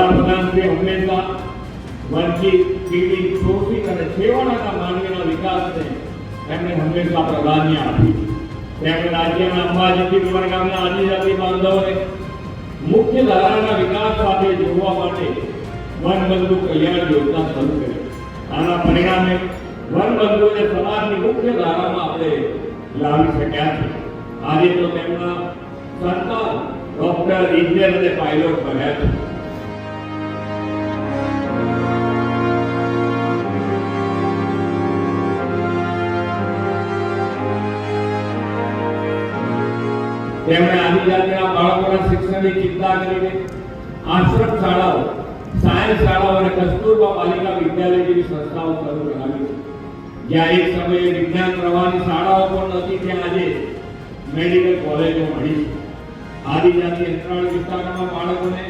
વડાપ્રધાન શ્રી હંમેશા વંચિત, પીડિત, શોષિત અને છેવાડાના માનવીના વિકાસને તેમણે હંમેશા પ્રાધાન્ય આપ્યું. તેમણે રાજ્યના અંબાજીથી ઉમરગામના આદિજાતિ બાંધવોને મુખ્ય ધારાના વિકાસ સાથે જોડવા માટે વનબંધુ કલ્યાણ યોજના શરૂ કરી. આના પરિણામે વનબંધુને સમાજની મુખ્ય ધારામાં આપણે લાવી શક્યા છે. આજે તો તેમના સંતાન ડોક્ટર, ઇજનેર અને પાયલોટ બન્યા છે. તેમણે આદિજાતિના બાળકોના શિક્ષણની ચિંતા કરીને આશ્રમ શાળાઓ, સાયન્સ શાળાઓ અને કસ્તુરબા બાલિકા વિદ્યાલય જેવી સંસ્થાઓ શરૂ કરાવી છે. જ્યાં એક સમયે વિજ્ઞાન પ્રવાહની શાળાઓ પણ નથી, ત્યાં આજે મેડિકલ કોલેજો મળી છે. આદિજાતિ અંતરાળ વિસ્તારના બાળકોને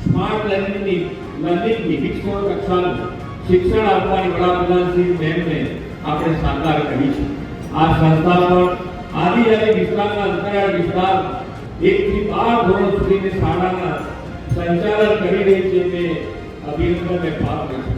સ્માર્ટ લર્નિંગની વિશ્વ કક્ષાનું શિક્ષણ આપવાની વડાપ્રધાન શ્રી મેમને આપણે સાકાર કરી છે. આ સંસ્થા પણ આદિજાતિ વિસ્તારના અંતરાળ વિસ્તાર 1 થી 12 ધોરણ સુધીની શાળાના સંચાલન કરી રહી છે. તે અભિનંદનને પાત્ર છે.